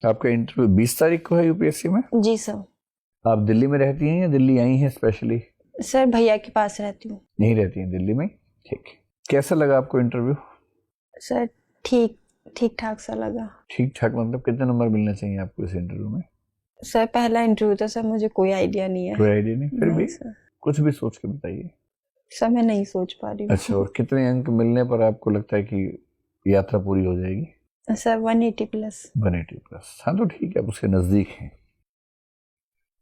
आपका इंटरव्यू 20 तारीख को है यूपीएससी में? जी सर। आप दिल्ली में रहती हैं या दिल्ली आई हैं स्पेशली? सर भैया के पास रहती हूँ। नहीं रहती हैं दिल्ली में? ठीक। कैसा लगा आपको इंटरव्यू? सर ठीक ठाक सा लगा। ठीक ठाक मतलब कितने नंबर मिलने चाहिए आपको इस इंटरव्यू में? सर पहला इंटरव्यू था सर, मुझे कोई आइडिया नहीं है। कोई आइडिया नहीं? फिर नहीं भी सर। कुछ भी सोच के बताइए। सर मैं नहीं सोच पा रही हूँ। अच्छा, और कितने अंक मिलने पर आपको लगता है कि यात्रा पूरी हो जाएगी? Sir 180 plus. 180 प्लस, हाँ तो ठीक है, आप उसके नज़दीक हैं।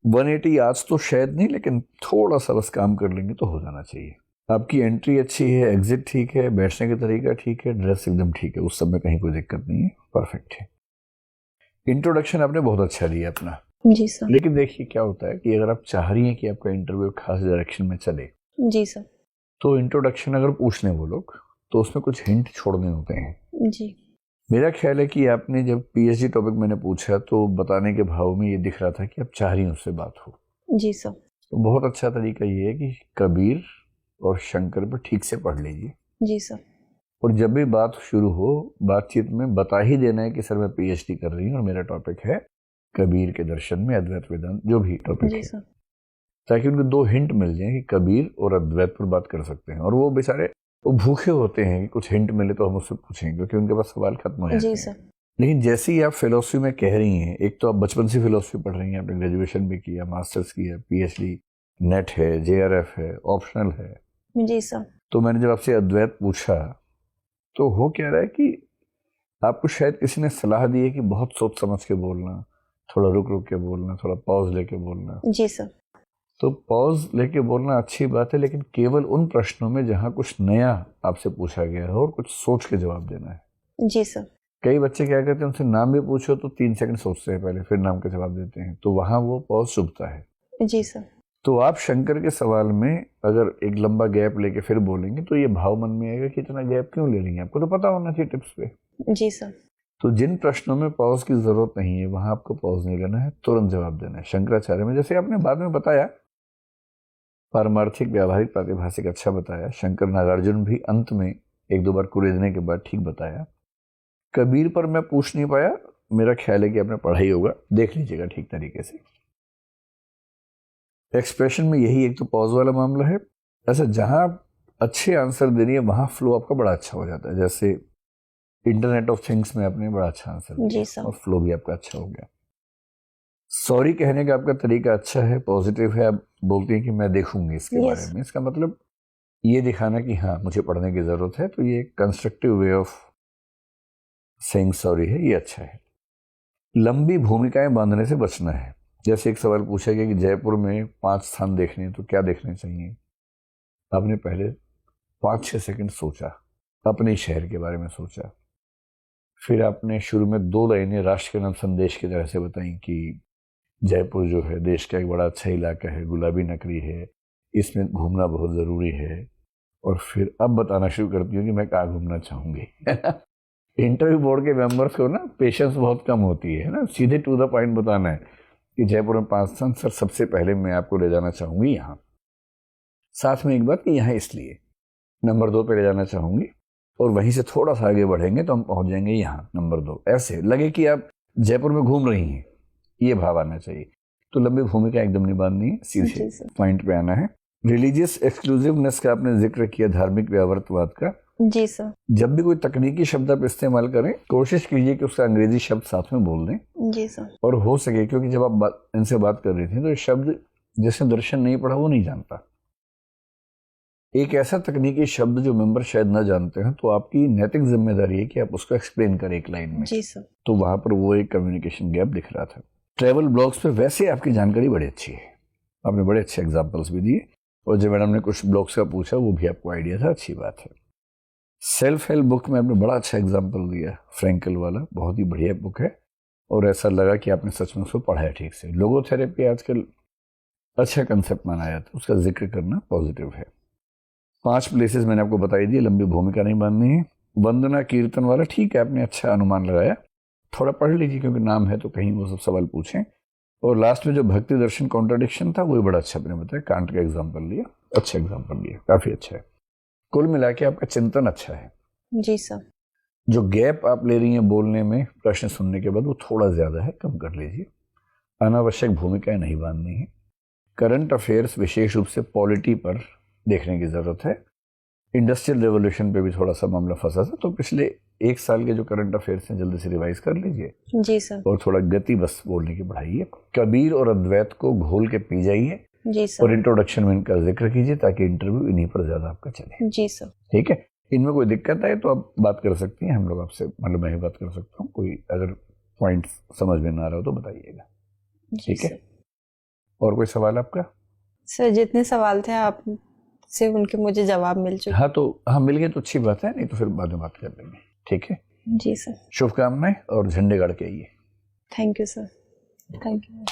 180 आज तो शायद नहीं, लेकिन थोड़ा सा बस काम कर लेंगे तो हो जाना चाहिए। आपकी एंट्री अच्छी है, एग्जिट ठीक है, बैठने का तरीका ठीक है, ड्रेस एकदम ठीक है, उस सब में कहीं कोई दिक्कत नहीं है, परफेक्ट है। इंट्रोडक्शन आपने बहुत अच्छा दिया अपना। जी सर। लेकिन देखिए क्या होता है कि अगर आप चाह रही हैं कि आपका इंटरव्यू खास डायरेक्शन में चले, जी सर। तो इंट्रोडक्शन अगर पूछ लें वो लोग तो उसमें कुछ हिंट छोड़ने होते हैं। जी। मेरा ख्याल है कि आपने जब पीएचडी टॉपिक मैंने पूछा तो बताने के भाव में ये दिख रहा था कि आप चाह रही हैं उससे बात हो। जी सर। तो बहुत अच्छा तरीका ये है कि कबीर और शंकर पर ठीक से पढ़ लीजिए। जी सर। और जब भी बात शुरू हो बातचीत में बता ही देना है कि सर मैं पीएचडी कर रही हूँ और मेरा टॉपिक है कबीर के दर्शन में अद्वैत वेदांत, जो भी टॉपिक जी है, सर। ताकि उनको दो हिंट मिल जाए कि कबीर और अद्वैत पर बात कर सकते हैं। और वो बेचारे वो भूखे होते हैं कि कुछ हिंट मिले तो हम उससे पूछेंगे, क्योंकि उनके पास सवाल खत्म हो जाते जी हैं। सर। लेकिन जैसे ही आप फिलोसफी में कह रही हैं, एक तो आप बचपन से फिलोसफी पढ़ रही हैं, आपने ग्रेजुएशन भी किया, मास्टर्स किया, पीएचडी, नेट है, जेआरएफ है, ऑप्शनल है, जी सर। तो मैंने जब आपसे अद्वैत पूछा तो हो क्या रहा है कि आपको शायद किसी ने सलाह दी है कि बहुत सोच समझ के बोलना, थोड़ा रुक रुक के बोलना, थोड़ा पॉज लेके बोलना। जी सर। तो पॉज लेके बोलना अच्छी बात है, लेकिन केवल उन प्रश्नों में जहाँ कुछ नया आपसे पूछा गया है और कुछ सोच के जवाब देना है। जी सर। कई बच्चे क्या करते हैं, उनसे नाम भी पूछो तो 3 सेकंड सोचते हैं पहले, फिर नाम का जवाब देते हैं, तो वहाँ वो पॉज चुभता है। जी सर। तो आप शंकर के सवाल में अगर एक लंबा गैप लेके फिर बोलेंगे तो ये भाव मन में आएगा कि इतना गैप क्यों ले रही हैं, आपको तो पता होना चाहिए टिप्स पे। जी सर। तो जिन प्रश्नों में पॉज की जरूरत नहीं है वहां आपको पॉज नहीं लेना है, तुरंत जवाब देना है। शंकराचार्य में जैसे आपने बाद में बताया, पारमार्थिक व्यावहारिक प्रातिभाषिक अच्छा बताया। शंकर नागार्जुन भी अंत में 1-2 बार कुरेदने के बाद ठीक बताया। कबीर पर मैं पूछ नहीं पाया, मेरा ख्याल है कि आपने पढ़ा ही होगा, देख लीजिएगा ठीक तरीके से। एक्सप्रेशन में यही एक तो पॉज वाला मामला है। ऐसा जहां आप अच्छे आंसर दे रही है वहां फ्लो आपका बड़ा अच्छा हो जाता है। जैसे इंटरनेट ऑफ थिंग्स में आपने बड़ा अच्छा आंसर दिया जी सर। और फ्लो भी आपका अच्छा हो गया। सॉरी कहने का आपका तरीका अच्छा है, पॉजिटिव है। आप बोलती हैं कि मैं देखूंगी इसके Yes. बारे में, इसका मतलब ये दिखाना कि हाँ मुझे पढ़ने की जरूरत है, तो ये constructive way of saying sorry है, ये अच्छा है। लंबी भूमिकाएं बांधने से बचना है। जैसे एक सवाल पूछा गया कि जयपुर में 5 स्थान देखने हैं तो क्या देखने चाहिए, आपने पहले 5-6 सेकंड सोचा, अपने शहर के बारे में सोचा, फिर आपने शुरू में 2 लाइनें राष्ट्र के नाम संदेश की तरह से बताई कि जयपुर जो है देश का एक बड़ा अच्छा इलाका है, गुलाबी नगरी है, इसमें घूमना बहुत ज़रूरी है। और फिर अब बताना शुरू करती हूँ कि मैं कहाँ घूमना चाहूँगी। इंटरव्यू बोर्ड के मेंबर्स को ना पेशेंस बहुत कम होती है ना, सीधे टू द पॉइंट बताना है कि जयपुर में 5 स्थान, सर सबसे पहले मैं आपको ले जाना चाहूँगी यहाँ, साथ में एक बात कि यहाँ इसलिए, नंबर 2 पे ले जाना चाहूँगी, और वहीं से थोड़ा सा आगे बढ़ेंगे तो हम पहुँच जाएंगे यहाँ नंबर 2। ऐसे लगे कि आप जयपुर में घूम रही हैं, ये भाव आना चाहिए। तो लंबी भूमिका एकदम नहीं बांधनी है, सीधे पॉइंट पे आना है। रिलीजियस एक्सक्लूसिवनेस का आपने जिक्र किया, धार्मिक व्यावर्तवाद का। जी सर। जब भी कोई तकनीकी शब्द आप इस्तेमाल करें कोशिश कीजिए कि उसका अंग्रेजी शब्द साथ में बोल दें। जी सर। और हो सके, क्योंकि जब आप इनसे बात कर रही थी तो ये शब्द जिसने दर्शन नहीं पढ़ा वो नहीं जानता। एक ऐसा तकनीकी शब्द जो मेंबर शायद ना जानते हैं, तो आपकी नैतिक जिम्मेदारी है कि आप उसको एक्सप्लेन करें एक लाइन में। जी सर। तो वहां पर वो एक कम्युनिकेशन गैप दिख रहा था। ट्रैवल ब्लॉग्स पे वैसे आपकी जानकारी बड़ी अच्छी है, आपने बड़े अच्छे एग्जाम्पल्स भी दिए, और जब मैडम ने कुछ ब्लॉग्स का पूछा वो भी आपको आइडिया था, अच्छी बात है। सेल्फ हेल्प बुक में आपने बड़ा अच्छा एग्जाम्पल दिया, फ्रैंकल वाला, बहुत ही बढ़िया बुक है, और ऐसा लगा कि आपने सच में उसको पढ़ा है ठीक से। लोगोथेरेपी आजकल अच्छा कंसेप्ट माना जाता है, उसका जिक्र करना पॉजिटिव है। 5 प्लेसेस मैंने आपको बताई दी, लंबी भूमिका नहीं बांधनी है। वंदना कीर्तन वाला ठीक है, आपने अच्छा अनुमान लगाया, थोड़ा पढ़ लीजिए क्योंकि नाम है तो कहीं वो सब सवाल पूछें। और लास्ट में जो भक्ति दर्शन कॉन्ट्राडिक्शन था वो भी बड़ा अच्छा आपने बताया, कांट का एग्जाम्पल लिया, अच्छा एग्जाम्पल लिया, काफी अच्छा है। कुल मिला के आपका चिंतन अच्छा है। जी सर। जो गैप आप ले रही हैं बोलने में प्रश्न सुनने के बाद वो थोड़ा ज़्यादा है, कम कर लीजिए। अनावश्यक भूमिकाएं नहीं बांधनी है। करंट अफेयर्स विशेष रूप से पॉलिटी पर देखने की ज़रूरत है। इंडस्ट्रियल रेवोल्यूशन पे भी थोड़ा सा मामला फंसा था, तो पिछले 1 साल के जो करंट अफेयर्स हैं जल्दी से रिवाइज कर लीजिए जी सर। और थोड़ा गति बस बोलने की बढ़ाइए। कबीर और अद्वैत को घोल के पी जाइए जी और सर। इंट्रोडक्शन में इनका जिक्र कीजिए ताकि इंटरव्यू इन्हीं पर ज़्यादा आपका चले। जी सर। ठीक है, इनमें कोई दिक्कत आए तो आप बात कर सकती हैं, हम लोग आपसे मतलब मैं ही बात कर सकता हूँ। कोई अगर पॉइंट समझ में ना आ रहा हो तो बताइएगा। जी ठीक है, सर। और कोई सवाल आपका? सर जितने सवाल थे आपसे उनके मुझे जवाब मिल चुके। हाँ, तो हाँ मिल गए तो अच्छी बात है, नहीं तो फिर बाद में बात कर लेंगे। ठीक है जी सर। शुभकामनाएं और झंडे गाड़ के आइए। Thank you sir. Thank you.